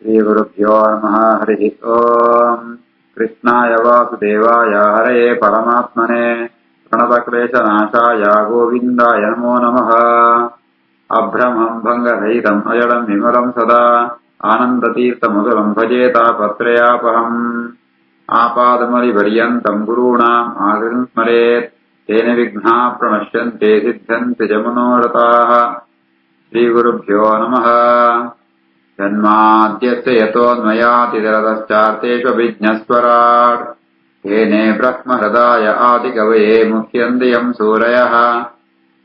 श्रीगुरुभ्यो नमः। हरिः ओम्। कृष्णाय वासुदेवाय हरये परमात्मने प्रणतक्लेशनाशाय गोविन्दाय नमो नमः। अभ्रमम् भङ्गरहितम् अजडम् विमलम् सदा आनन्दतीर्थमधुरम् भजेतापत्रयापहम्। आपादमलिपर्यन्तम् गुरूणाम् आगतिम् स्मरेत् तेन विघ्नाः प्रणश्यन्ते सिद्धन्ति च मनोरथाः। श्रीगुरुभ्यो नमः। जन्माद्यस्य यतोऽन्वयातिरतश्चार्तेष्वभिज्ञस्वराट् येने ब्रह्महृदाय आदिकवये मुह्यन्ति सूरयः।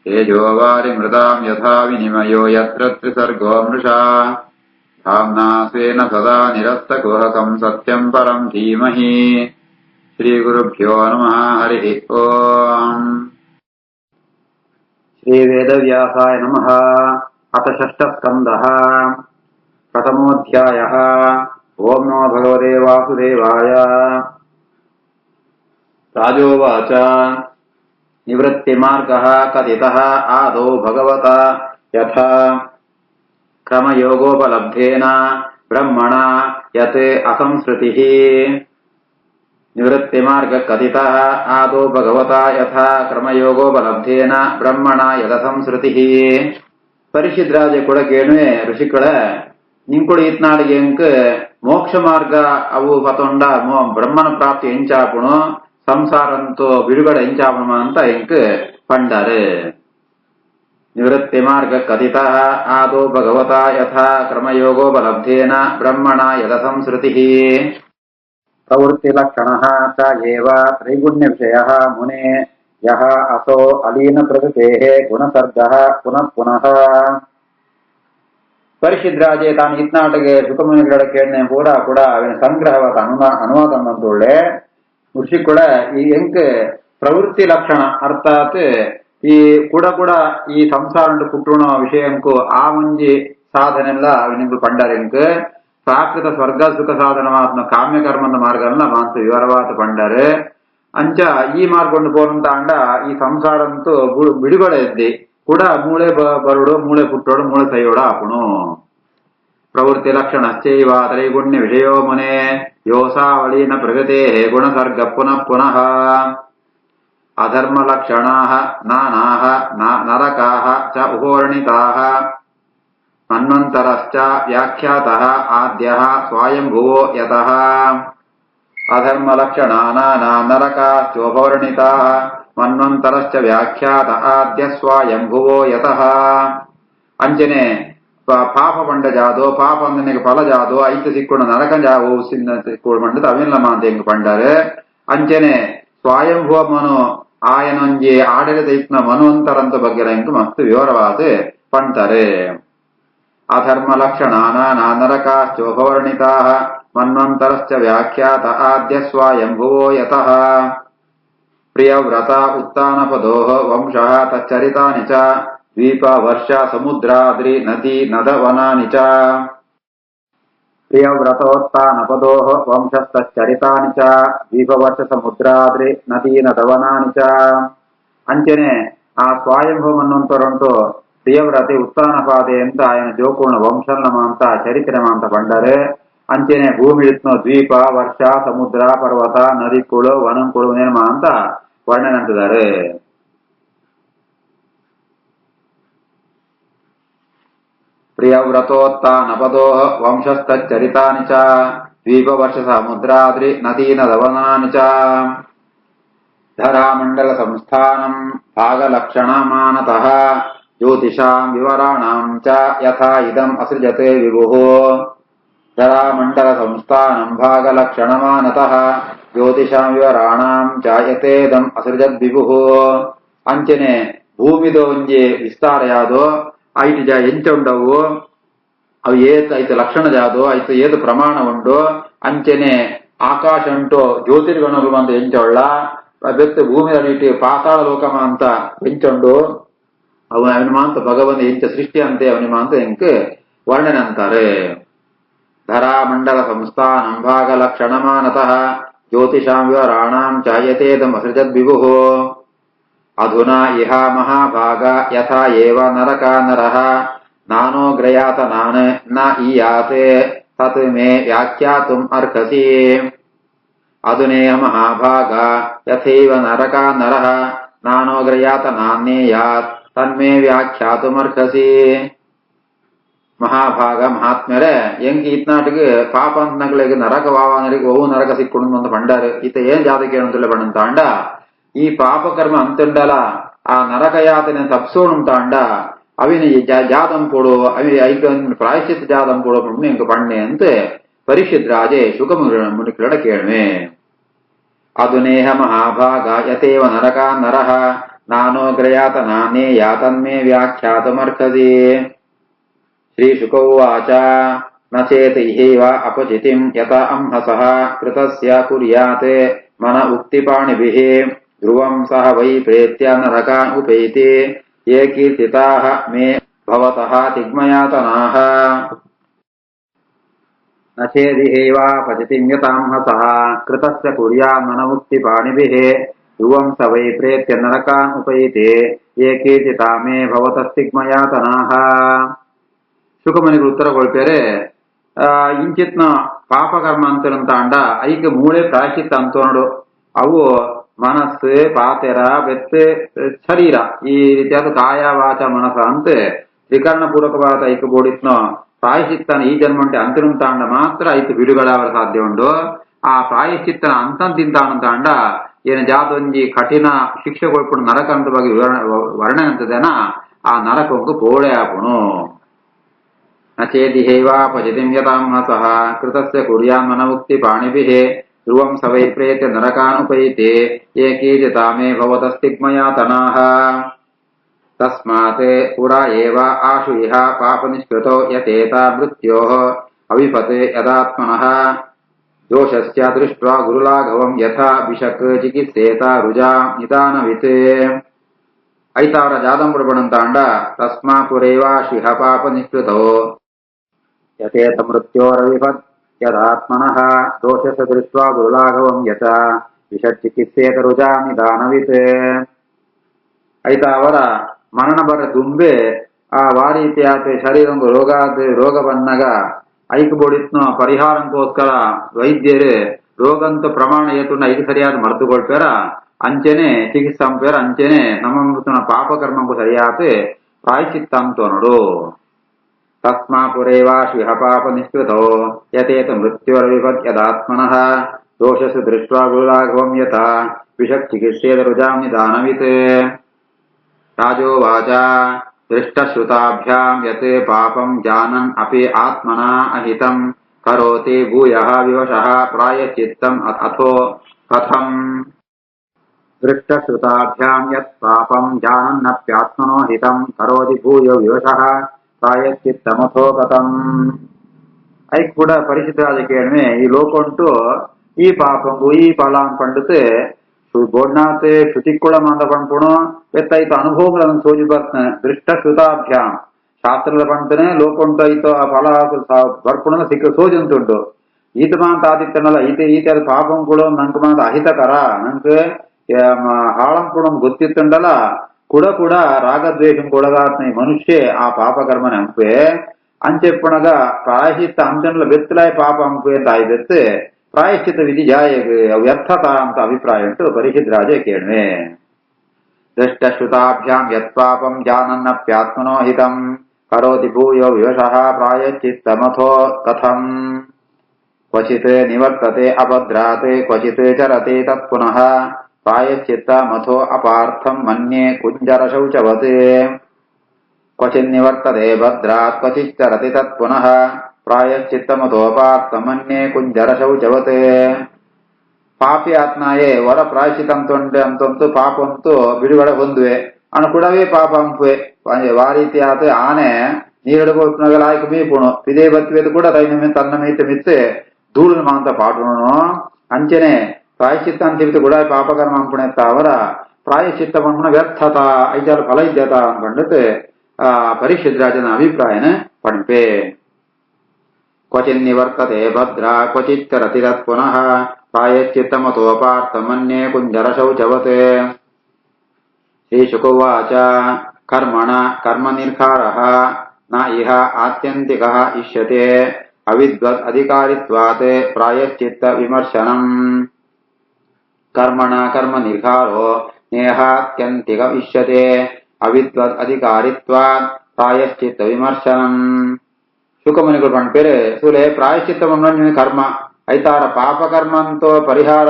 तेजोवारिमृताम् यथा विनिमयो यत्र त्रिसर्गो मृषा धाम्ना स्वेन सदा निरस्तकुहकम् सत्यम् परम् धीमहि। श्रीगुरुभ्यो नमः। हरिः ओम्। श्रीवेदव्यासाय नमः। अथ षष्ठस्कन्धः। प्रथमोऽध्यायः। ओम् नमो भगवते वासुदेवाय। राजोवाच निवृत्तिमार्गः कथितः आदौ भगवता यथा क्रमयोगोपलब्धेन ब्रह्मणा यत् असंसृतिः। निवृत्तिमार्गः कथितः आदौ भगवता यथा क्रमयोगोपलब्धेन ब्रह्मणा यदसंसृतिः. ಪರಿಶಿದ್ರಾಜ ಕೊಡಗೇಣುವೆ ಋಷಿಕಳ ನಿಂಕುಳು ಇತ್ನಾಡಿಗೆ ಎಂಕ್ ಮೋಕ್ಷ ಮಾರ್ಗ ಅವು ಪತೊಂಡ ಬ್ರಹ್ಮನ ಪ್ರಾಪ್ತಿ ಎಂಚಾಪುಣು ಸಂಸಾರಂತೋ ಬಿಡುಗಡೆ ಎಂಚಾಪುಣ ಅಂತ ಎಂಕ್ ಪಂಡರೆ. ನಿವೃತ್ತಿ ಮಾರ್ಗ ಕಥಿತ ಆದೋ ಭಗವತಾ ಯಥಾ ಕ್ರಮಯೋಗೋಪಲಬ್ಧೇನ ಬ್ರಹ್ಮಣ ಯದಸಂಸೃತಿ. ಪ್ರವೃತ್ತಿ ಲಕ್ಷಣ ಚ ಏವ ತ್ರೈಗುಣ್ಯ ವಿಷಯ ಮುನೆ ಯಹ ಅಸೋ ಅಲೀನ ಪ್ರಕೃತೇಃ ಗುಣಸರ್ಗಃ ಪುನಃ ಪುನಃ. ಪರಿಶಿದ್ರಾಜೆ ತಾನು ಇತ್ನಾಟಗೆ ಸುಖಮುನಿಗಳ ಕೇಳನೆ ಪೂರ ಕೂಡ ಅವನ ಸಂಗ್ರಹವಾದ ಅನುವಾದ ಅಂತೊಳ್ಳೆ ಋಷಿಕುಳ ಈ ಎಂಕ್ ಪ್ರವೃತ್ತಿ ಲಕ್ಷಣ ಅರ್ಥಾತ್ ಈ ಕೂಡ ಈ ಸಂಸಾರ ಪುಟ್ಟುಣ ವಿಷಯಂಕು ಆ ಮುಂಜಿ ಸಾಧನೆಲ್ಲ ಅವನಿಂಗ್ ಪಂಡರೆಂಕ್ ಪ್ರಾಕೃತ ಸ್ವರ್ಗ ಸುಖ ಸಾಧನವಾದ ಕಾಮ್ಯಕರ್ಮದ ಮಾರ್ಗಲ್ಲ ಮಾಂತು ವಿವರವಾದ ಪಂಡರೆ. ಅಂಚ ಈ ಮಾರ್ಗೊಂಡು ಪೋನಂತ ಅಂಡ ಈ ಸಂಸಾರ ಅಂತೂ ಬಿಡುಗಡೆ ಇದ್ದಿ ಕೂಡ ಮೂಳೆ ಬರುಡು ಮೂಳೆ ಪುಟ್ಟೋಡು ಮೂಳೆ ಸೈಯೋಡ ಆಪುಣು. ಪ್ರವೃತ್ತಿ ಲಕ್ಷಣ ಚೈವ ತ್ರೈಗುಣ್ಯ ವಿಷಯೋ ಮುನೆ ಯೋಸಾವಳೀನ ಪ್ರಗತೆ ಗುಣಸರ್ಗ ಪುನಃ ಪುನಃ. ಅಧರ್ಮ ಲಕ್ಷಣಾಃ ನಾನಾಃ ನರಕಾಃ ಚ ಉಪವರ್ಣಿತಾಃ ಮನ್ವಂತರಶ್ಚ ವ್ಯಾಖ್ಯಾತಃ ಆದ್ಯಃ ಸ್ವಯಂಭುವೋ ಯತಃ. ಅಧರ್ಮ ಲಕ್ಷಣಾನಾಂ ನರಕಾಶ್ಚೋಪವರ್ಣಿತಾಃ ಮನ್ವಂತರಶ್ಚ ವ್ಯಾಖ್ಯಾತ ಆದ್ಯ ಸ್ವಯಂಭುವೋ ಯತಃ. ಅಂಚನೆ ಪಾಪ ಪಂಡ ಜಾದೋ ಪಾಪ ಅಂದನಿಗೆ ಫಲ ಜಾದೋ ಐತ ಸಿಕ್ಕೊಂಡು ನರಕ ಜಾವೋ ಸಿಕ್ಕೊಂಡು ಪಂಡದ ಅವೆಲ್ಲ ಮಾತ ಹೆಂಗ್ ಪಂಡರೆ. ಅಂಚನೆ ಸ್ವಯಂಭುವ ಮನು ಆಯನೊಂಜಿ ಆಡಳಿತ ಇತ್ನ ಮನ್ವಂತರಂತ ಬಗ್ಗೆ ಹೆಂಗ್ ಮಸ್ತ್ ವಿವರವಾದ ಪಂಟರೆ. ಅಧರ್ಮ ಲಕ್ಷಣಾನಾಂ ನರಕಾಶ್ಚೋಪವರ್ಣಿತಾಃ ಮನ್ವಂತರಶ್ಚ ವ್ಯಾಖ್ಯಾತ ಆದ್ಯ ಸ್ವಯಂಭುವೋ ಯತಃ. ಪ್ರಿಯವ್ರತ ಉತ್ಥಾನಪದೋಃ ವಂಶಃ ತಚ್ಚರಿತಾನಿ ಚ ದ್ವೀಪ ವರ್ಷ ಸಮುದ್ರಾದ್ರಿ ನದಿ ನದವನಾನಿ ಚ. ಪ್ರಿಯವ್ರತೋತ್ಥಾನಪದೋಃ ವಂಶಸ್ತಚ್ಚರಿತಾನಿ ಚ ದ್ವೀಪ ವರ್ಷ ಸಮುದ್ರಾದ್ರಿ ನದಿ ನದವನಾನಿ ಚ. ಅಂಚನೆ ಆ ಸ್ವಯಂಭವ ಮನ್ವಂತರುಂಟು ಪ್ರಿಯವ್ರತೆ ಉತ್ಥಾನಪಾದೆ ಅಂತ ఆయన ಜೋಕುಣ ವಂಶನಮ ಅಂತ ಚರಿತ್ರೆಮ ಅಂತ ಪಂಡರೆ. ಅಂಚನೆ ಭೂಮಿ ಇತ್ನೋ ದ್ವೀಪ ವರ್ಷ ಸಮುದ್ರ ಪರ್ವತ ನದಿಕುಳು ವನಂಕುಳು ನೇಮ ಅಂತ ವರ್ಣನೆ ಅಂತಿದ್ದಾರೆ. ಪ್ರಿಯವ್ರತೋತ್ಥಾನಪದೋಃ ವಂಶಸ್ತಚ್ಚರಿತಾನಿ ಚ ದ್ವೀಪ ವರ್ಷ ಸಮುದ್ರಾದ್ರಿ ನದಿ ನದವನಾನಿ ಚ. ಧರಾಮಂಡಲ ಸಂಸ್ಥಾನಂ ಭಾಗಲಕ್ಷಣಮಾನತಃ ಜ್ಯೋತಿಷಾಂ ವಿವರಾಣಾಂ ಚ ಯಥಾ ಇದಂ ಅಸೃಜತೆ ವಿಭುಃ. ಧರಾಮಂಡಲ ಸಂಸ್ಥಾನಂ ಭಾಗಲಕ್ಷಣಮಾನತಃ ಜ್ಯೋತಿಷಾಂ ವಿವರಾಣಾಂ ಚ ಯಥೇದಂ ಅಸೃಜದ್ ವಿಭುಃ. ಅಂಚನೆ ಭೂಮಿದ ಒಂಜಿ ವಿಸ್ತಾರ ಯಾದೋ ಐದು ಎಂಚ ಉಂಡವು ಅವು ಏತ್ ಐದು ಲಕ್ಷಣ ಜಾದೋ ಐದು ಏದು ಪ್ರಮಾಣ ಉಂಡು. ಅಂಚನೆ ಆಕಾಶ ಉಂಟು ಜ್ಯೋತಿರ್ಗಣಗಳು ಅಂತ ಎಂಚೊಳ್ಳ ಬೆತ್ತು ಭೂಮಿಯಲ್ಲಿ ಪಾತಾಳ ಲೋಕಮ ಅಂತ ಎಂಚುಂಡು ಅವನ ಮಾಂತ ಭಗವಂತ ಎಂಚ ಸೃಷ್ಟಿ ಅಂತೆ ಅವನಿ ಮಾಂತ ಎಂಕ್ ವರ್ಣನೆ ಅಂತಾರೆ. ಧರಾಮಂಡಲ ಸಂಸ್ಥಾನಂ ಭಾಗಲಕ್ಷಣಮಾನತಃ ಜ್ಯೋತಿಷಾಂ ವಿವರಾಣಾಂ ಚಾಯತೇದಂ ಅಸೃಜದ್ ವಿಭುಃ. ಅಧುನಾ ಇಹ ಮಹಾಭಾಗ ಯಥಾ ಏವ ನರಕ ನರಃ ನಾನೋ ಗ್ರಯಾತ ನಾನ ನ ಈಯಾತೆ तत् मे व्याख्यातुम् अर्हसि अधुनेह महाभाग यथैव नरका नरः नानोग्रयातनान्येयात् तन्मे व्याख्यातुमर्हसि ಮಹಾಭಾಗ ಮಹಾತ್ಮ್ಯರೇ ಎಂಕಿ ಇತ್ನಾಟಿಗೆ ಪಾಪ ಅಂತಗಳಿಗೆ ನರಕ ವಾವಾನರಿಗೆ ಓವು ನರಕ ಸಿಕ್ಕೊಂಡು ಒಂದು ಪಂಡಾರು ಈತ ಏನ್ ಜಾತಕ ಏನಂತಲ್ಲ ಪಣಂತಾಂಡ ಈ ಪಾಪಕರ್ಮ ಅಂತಂಡಲ ಆ ನರಕ ಯಾತನೆ ತಪ್ಸೋಣಂತಾಂಡ ಅವಿನ ಜಾತಂ ಕೊಡು ಅವಿ ಐಕ ಪ್ರಾಯಶ್ಚಿತ್ತ ಜಾತಂ ಕೊಡು ಎಂಕ ಪಣ್ಣೆ ಅಂತ ಪರಿಷತ್ ರಾಜೇ ಶುಕ ಮುನಿಕರಡ ಕೇಳ್ವೆ ಅದುನೇಹ ಮಹಾಭಾಗ ಯತೇವ ನರಕ ನರಃ ನಾನೋಗ್ರಯಾತ ನಾನೇ ಯಾತನ್ಮೇ ವ್ಯಾಖ್ಯಾತಮರ್ಹಸಿ श्रीशुक उवाच न चेत इहैव अपचितिं यत अंहसः कृतस्य कुर्यात् मन उक्तिपाणिभिः ध्रुवं सह वै प्रेत्य नरकान् उपैति ये कीर्तिताः मे भवतः तिग्मयातनाः न चेदिहैवापचितिं यतांहसः कृतस्य कुर्यात् मन उक्तिपाणिभिः ध्रुवं स वै प्रेत्य नरकान् उपैति ये कीर्तिता मे भवतस्तिग्मयातनाः ಶುಕಮನಿಗಳು ಉತ್ತರ ಕೊಡ್ತಾರೆ ಇಂಚಿತ್ನ ಪಾಪಕರ್ಮ ಅಂತಂತಾಂಡ ಐಕೆ ಮೂಳೆ ಪ್ರಾಯಶ್ಚಿತ್ತ ಅಂತೋಡು ಅವು ಮನಸ್ಸು ಪಾತೆರ ಬೆತ್ತೆ ಶರೀರ ಈ ರೀತಿಯಾದ ಕಾಯ ವಾಚ ಮನಸ ಅಂತ ತ್ರಿಕರಣ ಪೂರ್ವಕವಾದ ಐಕೆ ಬೋಡಿತ್ನೋ ಪ್ರಾಯಶ್ಚಿತ್ತನ ಈ ಜನ್ಮಂಟೆ ಅಂತಿರುಂತಾಂಡ ಮಾತ್ರ ಐತೆ ಬಿಡುಗಡಾವರ ಸಾಧ್ಯ ಉಂಡು ಆ ಪ್ರಾಯಶ್ಚಿತ್ತನ ಅಂತಂತಿಂತಾಣಂತಾಂಡ ಏನು ಜಾದೊಂಜಿ ಕಠಿಣ ಶಿಕ್ಷೆ ಕೊಡ್ಕೊಂಡು ನರಕ ಅಂತ ಬಗ್ಗೆ ವರ್ಣನೆ ಅಂತದೇನ ಆ ನರಕಂಕು ಪೋಳೆ ಆಪುಣು न चेदिहैवापचितिं यतांहसः कृतस्य कुर्यान् मनमुक्तिपाणिभिः ध्रुवं स वै प्रेत्य नरकान् उपैति ये कीर्तिता मे भवतस्तिग्मयातनाः तस्मात् पुरा एव आशु इह पापनिष्कृतो यतेता मृत्योः अविपत् यदात्मनः दोषस्य दृष्ट्वा गुरुलाघवं यथा विशक् चिकित्सेत रुजा निदानवित् ಐತಾವರ ಜಾದಂಬುಡಬಣಂತಾಂಡ ತಸ್ಮಾಪುರೇವಾಶಿಹ ಪಾಪ ನಿಷ್ಕೃತೋ ಯಥೇತ ಮೃತ್ಯೋರವಿಭತ್ ಯದಾತ್ಮನಃ ದೋಷಸ ದೃಷ್ಟ್ವಾ ಗುರುಲಾಘವಂ ಯಥ ವಿಷಚಿಕಿತ್ಸೇತ ರುಜಾ ನಿಧಾನವಿತ್ ಐತಾವರ ಮರಣ ಬರ ದುಂಬೆ ಆ ವಾರೀತಿಯಾತೆ ಶರೀರಂಗು ರೋಗ ಬನ್ನಗ ಐಕ್ ಬೋಡಿತ್ನ ಪರಿಹಾರಂಗೋಸ್ಕರ ವೈದ್ಯರು ರೋಗಂತ ಪ್ರಮಾಣ ಏತುಂಡ ಐದು ಸರಿಯಾದ ಮರೆತುಕೊಳ್ತಾರ ಅಂಚೆನೆ ಚಿಕಿತ್ಸಾಂಪೇರ ಅಂಚೆನೆ ನಮ್ಮ ಪಾಪಕರ್ಮಕ್ಕೂ ಸರಿಯಾತ ಪ್ರಾಯಶ್ಚಿತ್ತಾಂತೋನಡು ತಸ್ಮಾಪುರೇವಾಶಿಹ ಪಾಪ ನಿಷ್ಕೃತೋ ಯತೇತ ಮೃತ್ಯುರವಿಭತ್ ಯದಾತ್ಮನಃ ದೋಷಸು ದೃಷ್ಟ್ವಾ ಗುರುಲಾಘವಂ ಯಥಾ ವಿಷಕ್ ಚಿಕಿತ್ಸೇದ ರುಜಾಂ ನಿಧಾನವಿತ್ ರಾಜೋವಾಚ ದೃಷ್ಟಶ್ರುತಾಭ್ಯಾಂ ಯತ್ ಪಾಪಂ ಜಾನನ್ ಅಪಿ ಆತ್ಮನಾ ಅಹಿತಂ ಕರೋತಿ ಭೂಯಃ ವಿವಶಃ ಪ್ರಾಯಶ್ಚಿತ್ತಂ ಅಥೋ ಕಥಂ दृष्टश्रुताभ्यां यत् पापं जानन्नप्यात्मनो हितं करोति भूयो विवशः प्रायश्चित्तमथो कथम् ಐಕ್ ಕೂಡ ಪರಿಶುದ್ಧರಾದ ಕೇಳ್ಮೆ ಈ ಲೋಕಂಟು ಈ ಪಾಪಂಗು ಈ ಫಲ ಪಂಡಿತು ಬೋಡ್ನಾಥ್ ಶ್ರುತಿಕ್ಕುಳ ಮಾತ ಪಂಪುಣು ಎತ್ತೈತ ಅನುಭವಗಳನ್ನು ಸೋಜಿ ಬರ್ತನೆ ದೃಷ್ಟ ಶ್ರುತಾಭ್ಯಾಂ ಶಾಸ್ತ್ರದ ಪಂತನೆ ಲೋಕಂಟು ಐತೋ ಆ ಫಲ ಬರ್ಪುಣ ಸಿಕ್ಕ ಸೋಜಿ ಉಂಟುಂಟು ಈತ ಮಾಂತ ಆದಿತ್ತನಲ್ಲ ಈತ ಪಾಪಂಗಳು ನಂಗೆ ಮಾತ ಅಹಿತಕರ ನಂಗೆ ಹಾಳಂಪುಣಂ ಗೊತ್ತಿತ್ತಂಡಲ ಕೂಡ ರಾಗದ್ವೇಷಂ ಕೊಡಗಾತ್ನ ಮನುಷ್ಯ ಆ ಪಾಪಕರ್ಮ ನಂಪೆ ಅಂಚೆಪ್ಪಣಗ ಪ್ರಾಯಶ್ಚಿತ್ತ ಅಂಚನಲ ಬೆತ್ತಲಾಯ ಪಾಪ ಅಂಪೆ ಅಂತ ಆಯ್ದೆತ್ತು ಪ್ರಾಯಶ್ಚಿತ್ತ ವಿಧಿ ಜಾಯಗ ವ್ಯರ್ಥತ ಅಂತ ಅಭಿಪ್ರಾಯ ಉಂಟು ಪರಿಷತ್ ರಾಜ ಕೇಳ್ವೆ ದೃಷ್ಟಶ್ರುತಾಭ್ಯಾಂ ಯತ್ ಪಾಪಂ ಜಾನನ್ನಪ್ಯಾತ್ಮನೋ ಹಿತಂ ಕರೋತಿ ಭೂಯೋ ವಿವಶಃ ಪ್ರಾಯಶ್ಚಿತ್ತಮಥೋ ಕಥಂ ಕ್ವಚಿತ್ ನಿವರ್ತತೆ ಅಭದ್ರಾತ್ ಕ್ವಚಿತ್ ಚರತೆ ತತ್ ಪುನಃ ಪ್ರಾಯಶ್ಚಿತ್ತ ಮಥೋ ಅಪಾರ್ಥಂ ಮನ್ಯೆ ಕುಂಜರ ಶೌಚವತ್ ಕ್ವಚಿನ್ನಿವರ್ತತೆ ಭದ್ರಾತ್ ಕ್ವಚಿಚ್ಚರತಿ ತತ್ ಪುನಃ ಪ್ರಾಯಶ್ಚಿತ್ತ ಮಥೋಪಾರ್ಥಂ ಮನ್ಯೆ ಕುಂಜರ ಶೌಚವತ್ ಪಾಪಿ ಆತ್ನಾಯೇ ವರ ಪ್ರಾಯಶ್ಚಿತ ಅಂತಂತು ಪಾಪಂತೂ ಬಿಡುಗಡೆ ಹೊಂದುವೆ ಅನು ಕೂಡವೇ ಪಾಪ ಅಂಪುವೆ ವಾರೀತಿ ಆತ ಆನೆ ನೀರಡುಗೋಲಾಯ್ಕ ಮೀಪುಣು ಇದೇ ಬತ್ವೇದು ಕೂಡ ತನ್ನ ಮೀತ ಮಿತ್ತೆ ಧೂಳು ಮಾಂತ ಪಾಟುಣು ಅಂಚನೆ ಪ್ರಾಯಶ್ಚಿತ್ತ ಅಂತ ಕೂಡ ಪಾಪಕರ್ಮ ಅಂಪುಣೆತ್ತ ಅವರ ಪ್ರಾಯಶ್ಚಿತ್ತ ಪಂಪುಣ ವ್ಯರ್ಥತ ಐದಾರು ಫಲ ಇದ್ಯತ ಅನ್ಕೊಂಡತೆ ಪರಿಷತ್ ರಾಜನ ಅಭಿಪ್ರಾಯನ ಪಂಪೆ ಕ್ವಚಿನ್ನಿವರ್ತತೆ ಭದ್ರ ಕ್ವಚಿಚ್ಚರತಿ ತತ್ ಪುನಃ ಪ್ರಾಯಶ್ಚಿತ್ತಮಥೋಪಾರ್ಥ ಮನ್ಯೆ ಕುಂಜರ ಶೌಚವತ್ ಶ್ರೀಶುಕುವಾಚ ಕರ್ಮಣ ಕರ್ಮ ನಿರ್ಧಾರಃ ನ ಇಹ ಆತ್ಯಂತಿಕಃ ಇಷ್ಯತೆ ಅವಿದ್ವದ್ ಅಧಿಕಾರಿತ್ವಾತ್ ಪ್ರಾಯಶ್ಚಿತ್ತ ವಿಮರ್ಶನಂ ಕರ್ಮಣ ಕರ್ಮ ನಿರ್ಧಾರೋ ನೇಹಾತ್ಯಂತಿಕ ಇಷ್ಯತೆ ಅವಿದ್ವದ್ ಅಧಿಕಾರಿತ್ವಾತ್ ಪ್ರಾಯಶ್ಚಿತ್ತ ವಿಮರ್ಶನಂ ಶುಕಮುನಿಗಳು ಪಂಪೇರು ಸೂಲೆ ಪ್ರಾಯಶ್ಚಿತ್ತ ಕರ್ಮ ಐತಾರ ಪಾಪ ಕರ್ಮ ಅಂತೋ ಪರಿಹಾರ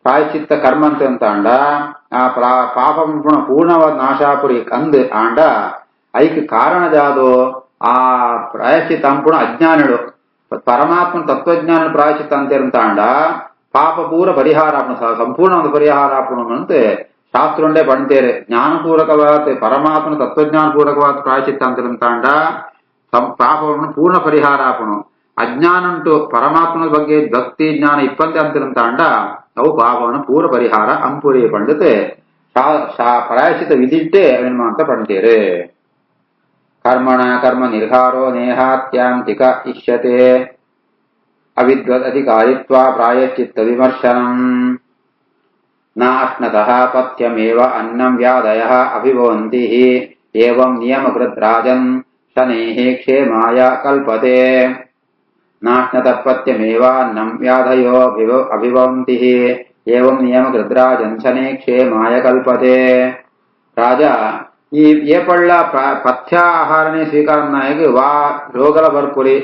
ಪ್ರಾಯಶ್ಚಿತ್ತ ಕರ್ಮ ಅಂತ ಅಂಡ ಆ ಪಾಪ ಪೂರ್ಣವಾದ ನಾಶಾಪುರಿ ಕಂದ್ ಆಂಡ ಐಕ್ ಕಾರಣ ಜಾದು ಆ ಪ್ರಾಯಶ್ಚಿತ್ತ ಅಂಪುಣ ಅಜ್ಞಾನಗಳು ಪರಮಾತ್ಮ ತತ್ವಜ್ಞಾನ ಪ್ರಾಯಶ್ಚಿತ್ತ ಅಂತ ಅಂಡ ಪಾಪ ಪೂರ ಪರಿಹಾರ ಸಂಪೂರ್ಣ ಒಂದು ಪರಿಹಾರ ಅಂತ ಶಾಸ್ತ್ರುಂಡೆ ಪಂತೇರೆ ಜ್ಞಾನಪೂರ್ವಕವಾದ ಪರಮಾತ್ಮನ ತತ್ವಜ್ಞಾನ ಪೂರ್ವಕವಾದ ಪ್ರಾಯಶ್ಚಿತ್ತ ಅಂತ ಅಂಡ ಪಾಪವನ್ನು ಪೂರ್ಣ ಪರಿಹಾರ ಆಪಣು ಅಜ್ಞಾನ ಉಂಟು ಪರಮಾತ್ಮನ ಬಗ್ಗೆ ಭಕ್ತಿ ಜ್ಞಾನ ಇಪ್ಪಂತೆ ಅಂತ ಅಂಡ ಅವು ಪಾಪವನ್ನು ಪೂರ ಪರಿಹಾರ ಅಂಪುರಿ ಪಂಡತೆ ಪ್ರಾಯಶ್ಚಿತ ವಿಧಿಟ್ಟೆ ಅವೇನು ಅಂತ ಪಂಡೇರೆ ಕರ್ಮಣ ಕರ್ಮ ನಿರ್ಧಾರೋ ನೇಹಾತ್ಯಾಂತಿಕ ಇಷ್ಯತೆ ಅವಿದ್ವದ್ ಅಧಿಕಾರಿತ್ವ ಪ್ರಾಯಶ್ಚಿತ್ತ ವಿಮರ್ಶನಂ ನಾಶ್ನತಃ ಪಥ್ಯಮೇವ ಅನ್ನಂ ವ್ಯಾಧಯಃ ಅಭಿಭವಂತಿ ಏವಂ ನಿಯಮಕೃತ್ ರಾಜನ್ ಶನೇಃ ಕ್ಷೇಮಾಯ ಕಲ್ಪತೆ ನಾಶ್ನತಃ ಪಥ್ಯಮೇವ ಅನ್ನಂ ವ್ಯಾಧಯೋ ಅಭಿಭವಂತಿ ಏವಂ ನಿಯಮಕೃತ್ ರಾಜನ್ ಶನೇಃ ಕ್ಷೇಮಾಯ ಕಲ್ಪತೆ ರಾಜ ಈ ಏಪಳ್ಳ ಪಥ್ಯ ಆಹಾರನೇ ಸ್ವೀಕಾರನಾಗಿ ವಾ ರೋಗಲ ಬರ್ಪುರಿ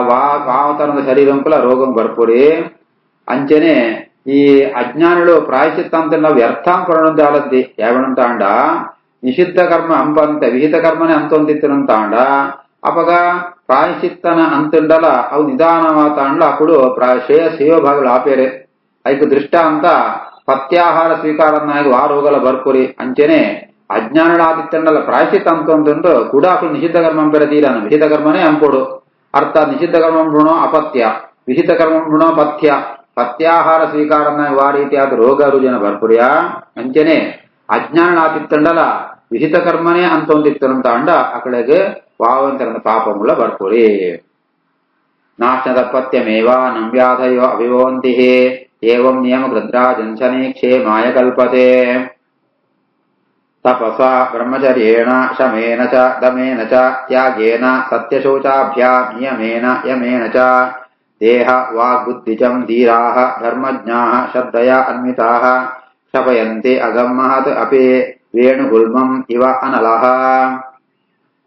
ವಾವತರದ ಶರೀರಂಕುಲ ರೋಗಂ ಬರ್ಪುರಿ ಅಂಚನೆ ಈ ಅಜ್ಞಾನುలు ಪ್ರಾಯಶ್ಚಿತ್ತ ಅಂತ ನಾವು ವ್ಯರ್ಥ ಪಡೋದು ಆಲದ್ದಿ ಯಾವಣಂತ ಅಂಡ ನಿಷಿದ್ಧ ಕರ್ಮ ಅಂಬಂತ ವಿಹಿತ ಕರ್ಮನೆ ಅಂತೊಂದಿತ್ತನಂತ ಅಂಡ ಅಪಗ ಪ್ರಾಯಶ್ಚಿತ್ತನ ಅಂತಂಡಲ ಅವು ನಿಧಾನವಾತ ಅಂಡ್ಲ ಅప్పుడు ಶ್ರೇಯಸ್ಸೇವ ಭಾಗలు ಆಪೇರೆ ಐಕು ದೃಷ್ಟ ಅಂತ ಪಥ್ಯಾಹಾರ ಸ್ವೀಕಾರನಾಗಿ ವಾ ರೋಗಲ ಬರ್ಪುರಿ ಅಂಚನೆ ಅಜ್ಞಾನುಳಾದಿತ್ತಂಡಲ ಪ್ರಾಯಶ್ಚಿತ್ತ ಅಂತೊಂದು ಕೂಡ ಅప్పుడు ನಿಷಿದ್ಧ ಕರ್ಮ ಅಂಪೆರೆ ತೀರಾನು ವಿಹಿತ ಕರ್ಮನೇ ಅಂಪೋಡು ಅರ್ಥಾತ್ ನಿಷಿದ್ಧ ಕರ್ಮ ಋಣೋ ಅಪತ್ಯ ವಿಹಿತ ಕರ್ಮ ಋಣೋ ಪಥ್ಯ ಪಥ್ಯಾಹಾರ ಸ್ವೀಕಾರನಾಗಿ ವಾ ರೀತಿಯಾದ ರೋಗ ರುಜಿನ ಬರ್ಪುರಿಯ ಅಂಚನೆ ಅಜ್ಞಾನಾತಿತ್ತಂಡಲ ವಿಹಿತ ಕರ್ಮನೇ ಅಂತೊಂದಿತ್ತನಂತ ಅಂಡ ಅಕಡೆಗೆ ವಾವಂತರದ ಪಾಪముల ಬರ್ಪುರಿ ನಾಶನದ ಪಥ್ಯಮೇವ ನಂವ್ಯಾಧಯೋ ಅಭಿಭವಂತಿ ಏವಂ ನಿಯಮಕೃದ್ರಾಜನ್ ಶನೇಃ ಕ್ಷೇಮಾಯ ಕಲ್ಪತೆ ತಪಸಾ ಬ್ರಹ್ಮಚರ್ಯೇಣ ಶಮೇನ ಚ ದಮೇನ ಚ ತ್ಯಾಗೇನ ಸತ್ಯಶೌಚಾಭ್ಯಾಂ ನಿಯಮೇನ ಯಮೇನ ಚ ದೇಹ ವಾಗ್ಬುದ್ಧಿಜಂ ಧೀರಾಃ ಧರ್ಮಜ್ಞಾಃ ಶ್ರದ್ಧಯಾ ಅನ್ವಿತಾಃ ಕ್ಷಪಯಂತೆ ಅಗಮ್ಮಹತ್ ಅಪಿ ವೇಣುಗುಲ್ಮಂ ಇವ ಅನಲಃ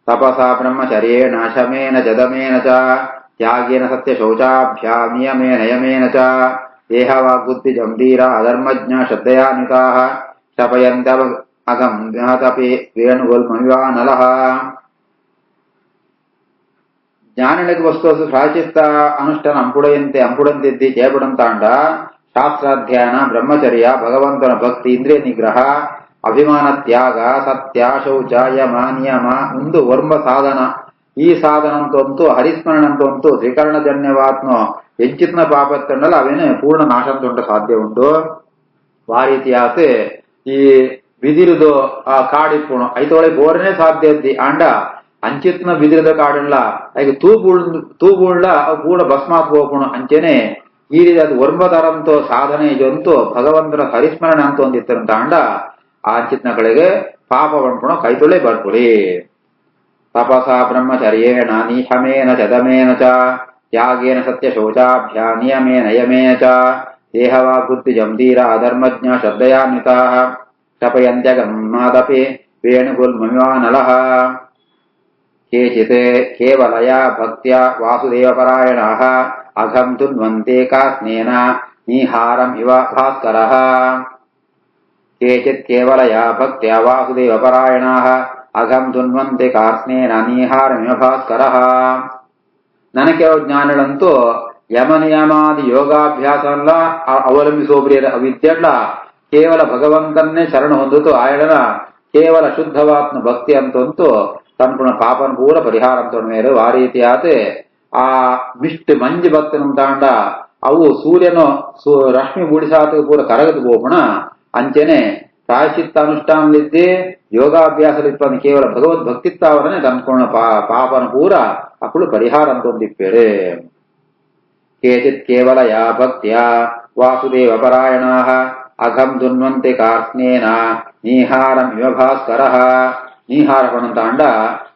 ತಪಸಾ ಬ್ರಹ್ಮಚರ್ಯೇಣ ಶಮೇನ ಚ ದಮೇನ ಚ ತ್ಯಾಗೇನ ಸತ್ಯಶೌಚಾಭ್ಯಾಂ ನಿಯಮೇನ ಯಮೇನ ಚ ದೇಹ ವಾಗ್ಬುದ್ಧಿಜಂ ಧೀರಾಃ ಧರ್ಮಜ್ಞಾಃ ಶ್ರದ್ಧಯಾ ಅನ್ವಿತಾಃ ಕ್ಷಪಯಂತೆ ಅಗಮ್ಮಹದಪಿ ವೇಣುಗುಲ್ಮಂ ಇವ ಅನಲಃ ಜ್ಞಾನಿಗಳಿಗೆ ವಸ್ತು ಪ್ರಾಯಶ್ಚಿತ್ತ ಅನುಷ್ಠಾನ ಅಂಪುಡಂತಿದ್ದಿ ಜಯಪಡಂತಾಂಡ ಶಾಸ್ತ್ರಾಧ್ಯಯನ ಬ್ರಹ್ಮಚರ್ಯ ಭಗವಂತನ ಭಕ್ತಿ ಇಂದ್ರಿಯ ನಿಗ್ರಹ ಅಭಿಮಾನ ತ್ಯಾಗ ಸತ್ಯ ಶೌಚ ಯಮ ನಿಯಮ ಒಂದು ವರ್ಮ ಸಾಧನ ಈ ಸಾಧನಂತಂತೂ ಹರಿಸ್ಮರಣಂತಂತೂ ತ್ರಿಕರಣಜನ್ಯವಾತ್ಮ ಹೆಂಚಿತ್ನ ಪಾಪತ್ತಂಡಲ್ಲ ಅವೇನು ಪೂರ್ಣ ನಾಶಂತುಂಟ ಸಾಧ್ಯ ಉಂಟು ಆ ರೀತಿಯಾತ ಈ ಬಿದಿರುದು ಆ ಕಾಡಿಪ್ಪುಣು ಐತೊಳಗೆ ಬೋರನೇ ಸಾಧ್ಯ ಇದ್ದಿ ಆಂಡ ಅಂಚಿತ್ನ ಬಿದಿರದ ಕಾಡಲ್ಲ ಹಾಗೆ ತೂಬುಳ್ಳ ಅವು ಕೂಡ ಭಸ್ಮಾತ್ ಹೋಗುಣ ಅಂಚೆನೆ ಈ ರೀತಿ ಅದು ವರ್ಮದರಂತೋ ಸಾಧನೆ ಇದಂತೂ ಭಗವಂತನ ಹರಿಸ್ಮರಣೆ ಅಂತ ಒಂದಿತ್ತರಂತ ಅಂಡ ಆ ಅಂಚಿತ್ನ ಕಡೆಗೆ ಪಾಪ ಬಂಪುಣ ಕೈತೊಳೆ ಬರ್ಪುರಿ ತಪಸ ಬ್ರಹ್ಮಚರ್ಯೇಣ ನಿಹಮೇನ ಚ ದಮೇನ ಚ ತ್ಯಾಗೇನ ಸತ್ಯಶೌಚಾಭ್ಯಾ ನಿಯಮೇನ ಯಮೇನ ಚ ದೇಹವಾಗ್ಬುದ್ಧಿಜಂ ಧೀರಾಃ ಧರ್ಮಜ್ಞಾಃ ಶ್ರದ್ಧಯಾನ್ವಿತಾಃ ಕ್ಷಪಯಂತ್ಯಗಮ್ಮಾದಪಿ ವೇಣುಗುಲ್ಮಮಿವಾನಲಃ ಕೇಚಿತ್ ಕೇವಲಯಾ ಭಕ್ತ್ಯಾ ವಾಸುದೇವಪರಾಯಣಾಃ ಅಘಂ ತುನ್ವಂತೆ ಕಾಸ್ನೇನ ನೀಹಾರಂ ಇವ ಭಾಸ್ಕರಃ ಕೇಚಿತ್ ಕೇವಲಯಾ ಭಕ್ತ್ಯಾ ವಾಸುದೇವಪರಾಯಣಾಃ ಅಘಂ ತುನ್ವಂತೆ ಕಾರ್ಸ್ನೇನ ನೀಹಾರಂ ಇವ ಭಾಸ್ಕರಃ ನನಗೆ ಜ್ಞಾನಗಳಂತೂ ಯಮನಿಯಮಾದಿ ಯೋಗಾಭ್ಯಾಸ ಎಲ್ಲ ಅವಲಂಬಿಸೋಬ್ರಿಯರ ಅವಿದ್ಯಲ್ಲ ಕೇವಲ ಭಗವಂತನ್ನೇ ಶರಣ ಹೊಂದಿತು ಆಯಳನ ಕೇವಲ ಶುದ್ಧವಾತ್ಮ ಭಕ್ತಿ ಅಂತಂತೂ ತನ್ನ ಪಾಪನ ಪೂರ ಪರಿಹಾರ ಅಂತ ಮೇರು ಆ ರೀತಿಯಾದ ಆ ಮಿಷ್ಟ್ ಮಂಜು ಭಕ್ತನಂತಾಂಡ ಅವು ಸೂರ್ಯನು ರಶ್ಮಿ ಬೂಡಿಸಾತ ಪೂರ ಕರಗದು ಹೋಗೋಣ ಅಂಚೆನೆ ಪ್ರಾಯಶ್ಚಿತ್ತ ಅನುಷ್ಠಾನಲಿದ್ದೆ ಯೋಗಾಭ್ಯಾಸಲಿಪ್ಪನ ಕೇವಲ ಭಗವದ್ ಭಕ್ತಿತ್ವವನ್ನೇ ತಂದ್ಕೊಂಡ ಪಾಪನ ಪೂರ ಅಕ್ಕಳು ಪರಿಹಾರ ಅಂತೊಂದಿಪ್ಪೇರೆ ಕೇಚಿತ್ ಕೇವಲಯಾ ಭಕ್ತ್ಯಾ ವಾಸುದೇವ ಪರಾಯಣಾಃ ಅಘಂ ದುನ್ವಂತೆ ಕಾರ್ಸ್ನೇನ ನೀಹಾರಂ ಇವ ಭಾಸ್ಕರಃ ನೀಹಾರಪಣಂತ ಅಂಡ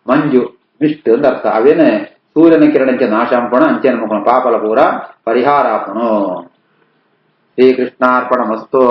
ಮಂಜು ಮಿಸ್ಟ್ ಅಂತ ಅರ್ಥ ಅವೇನೆ సూర్యన కిరణంచ నాశాంపణ అంచెన ముఖం పాపల పూర పరిహారాపణు శ్రీకృష్ణార్పణమస్తు.